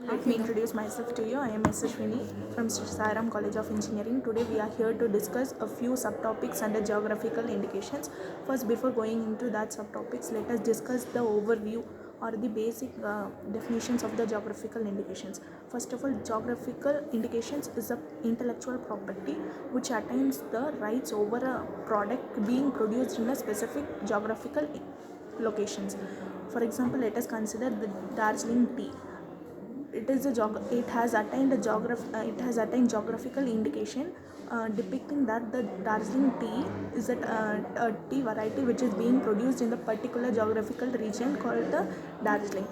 Let me introduce myself to you. I am YESHASWINI from Sri College of Engineering. Today we are here to discuss a few subtopics under geographical indications. First, before going into that subtopics, let us discuss the overview or the basic definitions of the geographical indications. First of all, geographical indications is a intellectual property which attains the rights over a product being produced in a specific geographical locations. For example, let us consider the Darjeeling tea. It has attained geographical indication depicting that the Darjeeling tea is a tea variety which is being produced in the particular geographical region called the Darjeeling.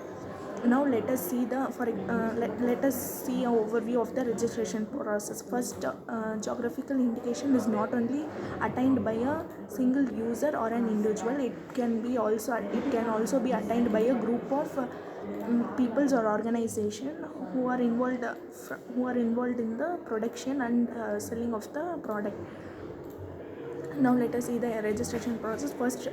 Now let us see let us see an overview of the registration process. First, geographical indication is not only attained by a single user or an individual. It can also be attained by a group of peoples or organization who are involved in the production and selling of the product. Now let us see the registration process. First,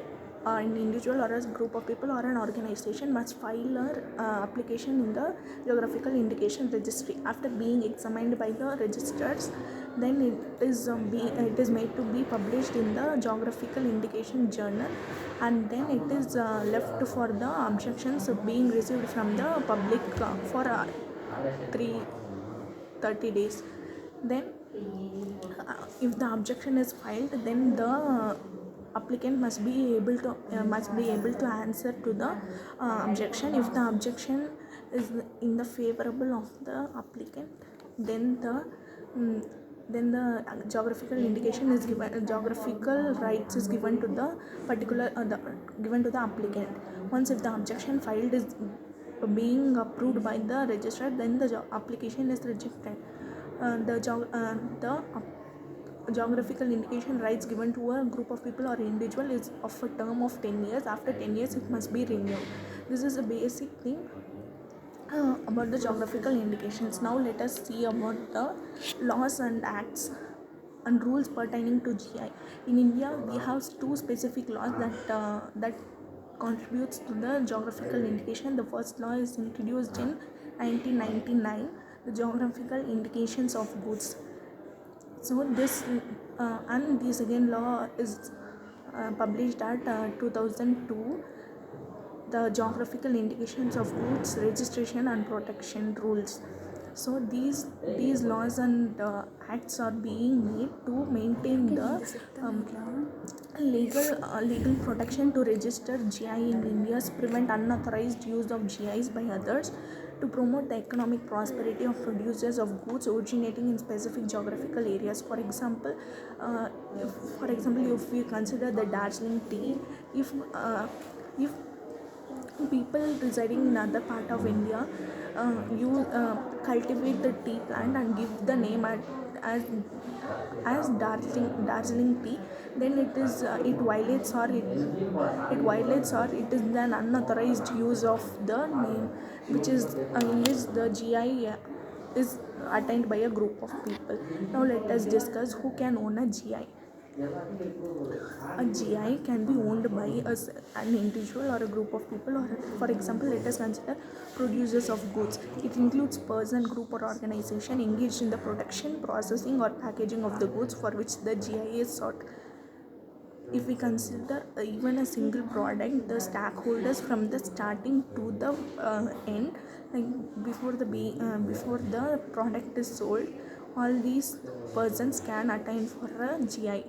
an individual or a group of people or an organization must file an application in the geographical indication registry. After being examined by the registrars, then it is made to be published in the geographical indication journal, and then it is left for the objections being received from the public for 30 days. Then if the objection is filed, then the applicant must be able to answer to the objection. If the objection is in the favorable of the applicant, then the geographical indication is given, geographical rights is given to the given to the applicant. Once if the objection filed is being approved by the registrar, then the application is rejected. The geographical indication rights given to a group of people or individual is of a term of 10 years. After 10 years it must be renewed. This is a basic thing about the geographical indications. Now let us see about the laws and acts and rules pertaining to GI. In India, we have two specific laws that contributes to the geographical indication. The first law is introduced in 1999, the Geographical Indications of Goods. So and the second law is published at 2002, the Geographical Indications of Goods Registration and Protection Rules. So these laws and acts are being made to maintain the legal protection to register GI in India, prevent unauthorized use of GIs by others, to promote the economic prosperity of producers of goods originating in specific geographical areas. For example, if we consider the Darjeeling tea, if people residing in other part of India cultivate the tea plant and give the name as Darjeeling tea, then it violates or it is an unauthorized use of the name, which is in which the GI is attained by a group of people. Now let us discuss who can own a GI. A GI can be owned by an individual or a group of people, or for example, let us consider producers of goods. It includes person, group or organization engaged in the production, processing or packaging of the goods for which the GI is sought. If we consider even a single product, the stakeholders from the starting to the end, like before the product is sold, all these persons can attain for a GI.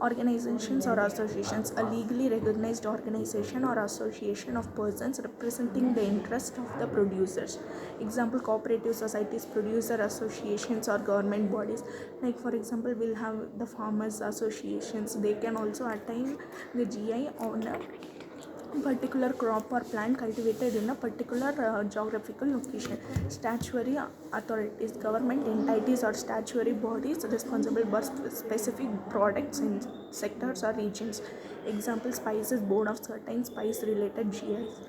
Organizations or associations, a legally recognized organization or association of persons representing the interest of the producers. Example, cooperative societies, producer associations or government bodies. Like for example, we'll have the farmers associations. They can also attain the GI on a particular crop or plant cultivated in a particular geographical location. Statutory authorities, government entities or statutory bodies responsible for specific products in sectors or regions. Example, spices board of certain spice related GIs.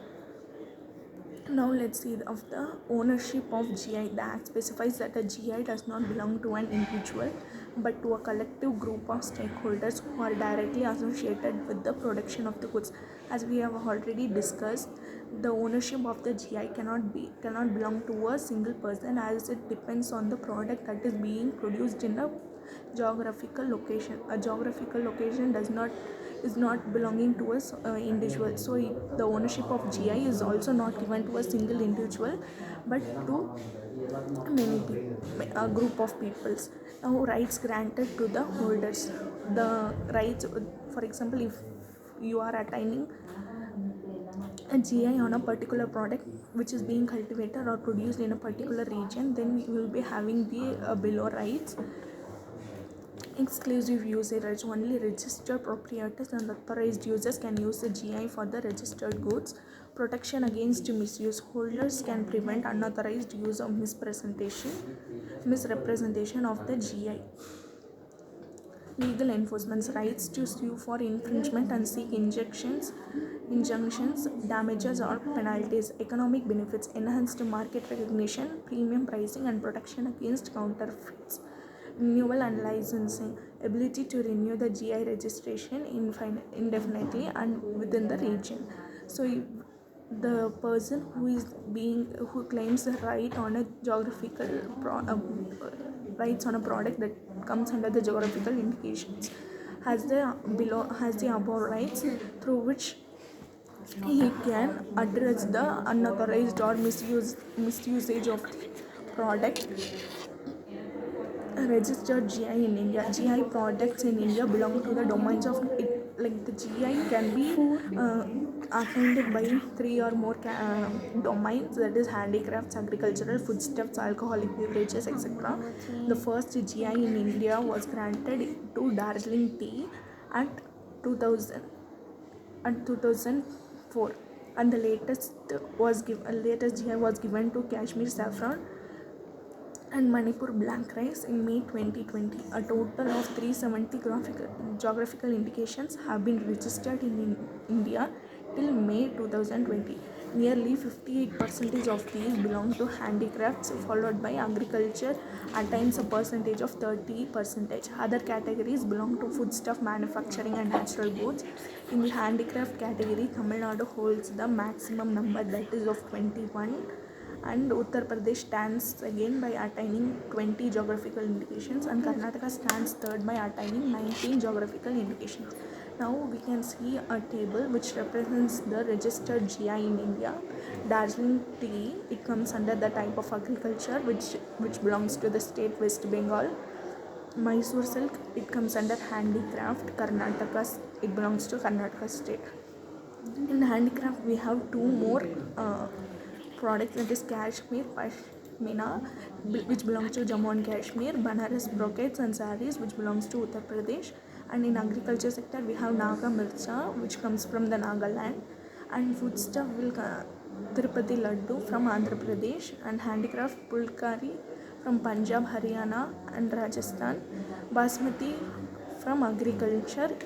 Now let's see of the ownership of GI. The Act specifies that a GI does not belong to an individual but to a collective group of stakeholders who are directly associated with the production of the goods. As we have already discussed, the ownership of the GI cannot belong to a single person, as it depends on the product that is being produced in a geographical location. A geographical location is not belonging to us individual. So the ownership of GI is also not given to a single individual, but to many people, a group of peoples. Now, rights granted to the holders. The rights, for example, if you are attaining a GI on a particular product which is being cultivated or produced in a particular region, then you will be having the below rights. Exclusive usage rights. Only registered proprietors and authorized users can use the GI for the registered goods. Protection against misuse. Holders can prevent unauthorized use or misrepresentation of the GI. Legal enforcement's rights to sue for infringement and seek injunctions, damages or penalties. Economic benefits. Enhanced market recognition, premium pricing and protection against counterfeits. Renewal and licensing. Ability to renew the GI registration indefinitely and within the region. So the person who claims the right on a rights on a product that comes under the geographical indications has the above rights, through which he can address the unauthorized or misusage of the product. Registered GI in India. GI products in India belong to the domains of it. Like the GI can be assigned by 3 or more domains, that is handicrafts, agricultural, foodstuffs, alcoholic beverages, etc. The first GI in India was granted to Darjeeling tea at 2000 and 2004, and the latest GI was given to Kashmir saffron and Manipur black rice in May 2020. A total of 370 geographical indications have been registered in India till May 2020. Nearly 58% of these belong to handicrafts, followed by agriculture, attains a percentage of 30%. Other categories belong to foodstuff manufacturing and natural goods. In the handicraft category, Tamil Nadu holds the maximum number, that is of 21, and Uttar Pradesh stands again by attaining 20 geographical indications, and Karnataka stands third by attaining 19 geographical indications. Now we can see a table which represents the registered GI in India. Darjeeling tea, it comes under the type of agriculture which belongs to the state West Bengal. Mysore silk, it comes under handicraft. Karnataka, it belongs to Karnataka state. In handicraft we have two more products, that is Kashmir Pashmina, which belongs to Jammu and Kashmir, Banaras brocades and saris, which belongs to Uttar Pradesh, and in agriculture sector we have Naga Mircha, which comes from the Nagaland, and foodstuff will Tirupati Laddu from Andhra Pradesh, and handicraft Pulkari from Punjab, Haryana and Rajasthan. Basmati from agriculture,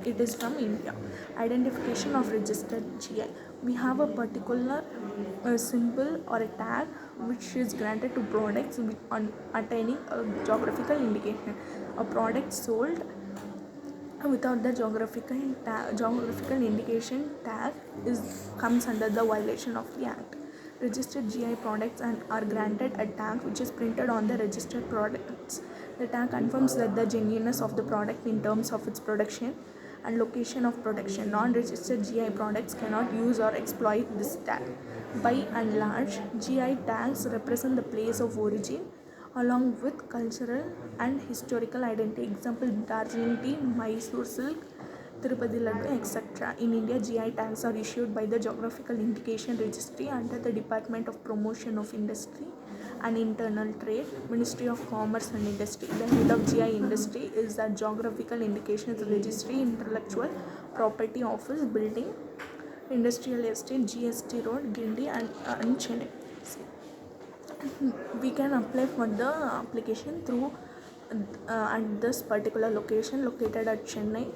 it is from India. Identification of registered GI. We have a particular symbol or a tag which is granted to products on attaining a geographical indication. A product sold without the geographical indication tag comes under the violation of the act. Registered GI products are granted a tag which is printed on the registered products. The tag confirms that the genuineness of the product in terms of its production and location of production. Non-registered GI products cannot use or exploit this tag. By and large, GI tags represent the place of origin along with cultural and historical identity. Example, Darjeeling tea, Mysore silk, Tirupati Laddu, etc. In India, GI tags are issued by the Geographical Indication Registry under the Department of Promotion of Industry and Internal Trade, Ministry of Commerce and Industry. The head of GI industry is the Geographical Indications Registry, Intellectual Property Office, Building, Industrial Estate, GST Road, Gindi and Chennai. We can apply for the application through at this particular location located at Chennai.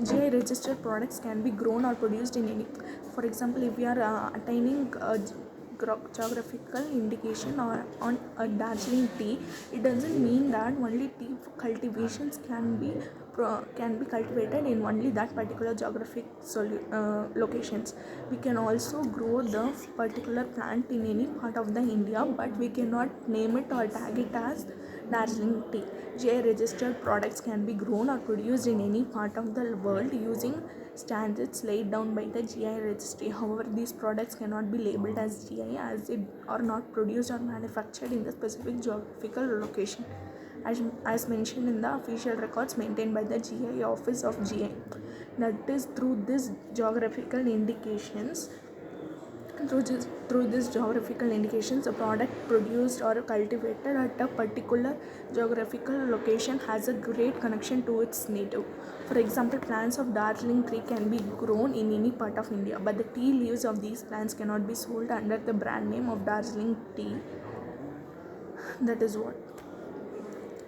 GI registered products can be grown or produced in any. For example, if we are attaining a geographical indication or on a Darjeeling tea, it doesn't mean that only tea cultivations can be can be cultivated in only that particular geographic locations. We can also grow the particular plant in any part of the India, but we cannot name it or tag it as Darjeeling tea. GI registered products can be grown or produced in any part of the world using standards laid down by the GI registry. However, these products cannot be labeled as GI as it are not produced or manufactured in the specific geographical location, as mentioned in the official records maintained by the GI office of GI. That is through this geographical indications. Through this geographical indications, a product produced or cultivated at a particular geographical location has a great connection to its native. For example, plants of Darjeeling tree can be grown in any part of India, but the tea leaves of these plants cannot be sold under the brand name of Darjeeling tea. That is what.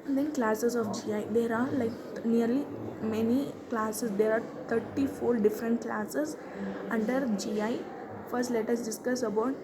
And then classes of GI. There are like nearly many classes. There are 34 different classes under GI. First, let us discuss about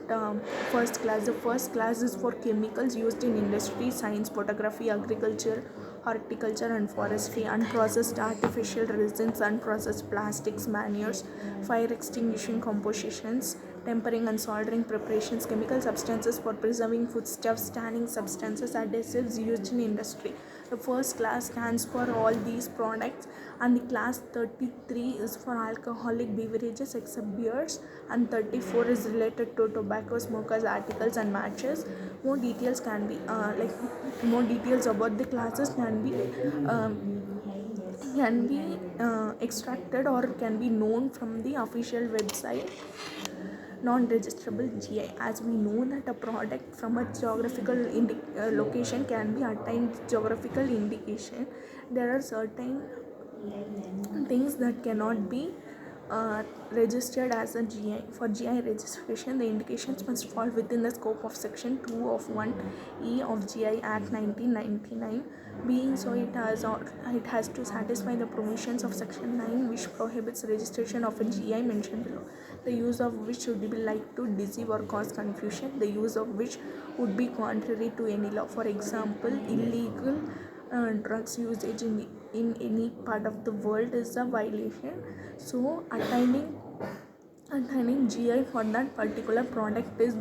first class. The first class is for chemicals used in industry, science, photography, agriculture, horticulture and forestry, unprocessed artificial resins, unprocessed plastics, manures, fire extinguishing compositions, tempering and soldering preparations, chemical substances for preserving foodstuffs, tanning substances, adhesives used in industry. The first class stands for all these products, and the class 33 is for alcoholic beverages except beers, and 34 is related to tobacco, smokers, articles and matches. More details can be more details about the classes can be extracted or can be known from the official website. Non-registrable GI. As we know that a product from a geographical location can be attained geographical indication, there are certain things that cannot be registered as a GI. For GI registration, the indications must fall within the scope of Section 2 of 1E of GI Act 1999. Being so, it has to satisfy the provisions of Section 9, which prohibits registration of a GI mentioned below, the use of which would be like to deceive or cause confusion, the use of which would be contrary to any law. For example, illegal drugs usage in any part of the world is a violation. So attaining GI for that particular product is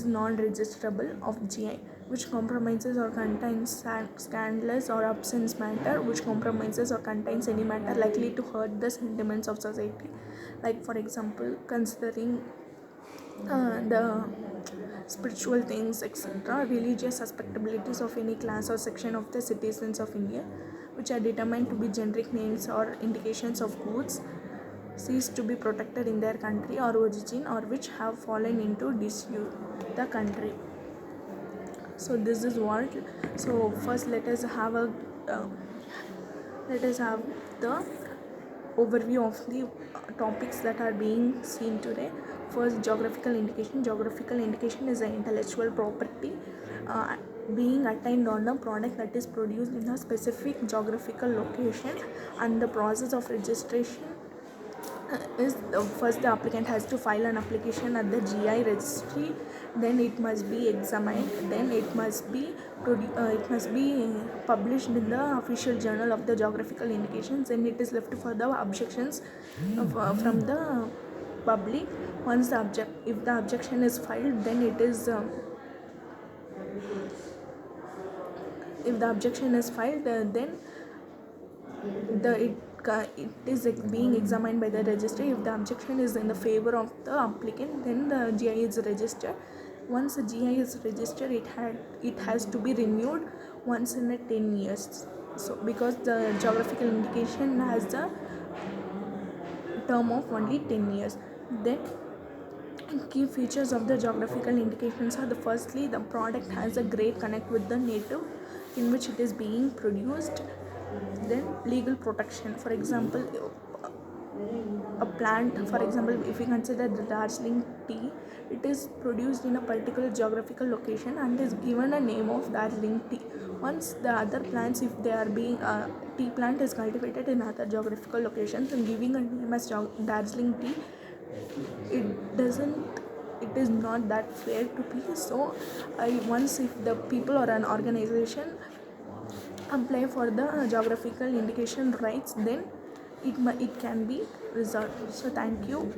non-registrable of GI, which compromises or contains scandalous or obscene matter, which compromises or contains any matter likely to hurt the sentiments of society. Like for example, considering the spiritual things, etc., religious susceptibilities of any class or section of the citizens of India, which are determined to be generic names or indications of goods ceased to be protected in their country or origin, or which have fallen into disuse the country. So this is what. So first let us have the overview of the topics that are being seen today. First, geographical indication. Geographical indication is an intellectual property being attained on a product that is produced in a specific geographical location, and the process of registration is first the applicant has to file an application at the GI registry, then it must be examined, then it must be published in the official journal of the geographical indications, and it is left for the objections from the public. Once if the objection is filed, then it is if the objection is filed, then it is being examined by the registry. If the objection is in the favor of the applicant, then the GI is registered. Once the GI is registered, it has to be renewed once in a 10 years. So because the geographical indication has a term of only 10 years. Then key features of the geographical indications are firstly, the product has a great connect with the native in which it is being produced. Then legal protection. For example, a plant, for example, if we consider the Darjeeling tea, it is produced in a particular geographical location and is given a name of Darjeeling tea. Once the other plants, if they are being tea plant is cultivated in other geographical locations and giving a name as Darjeeling tea, it is not that fair to be. So once if the people or an organization apply for the geographical indication rights, then it can be resolved. So thank you.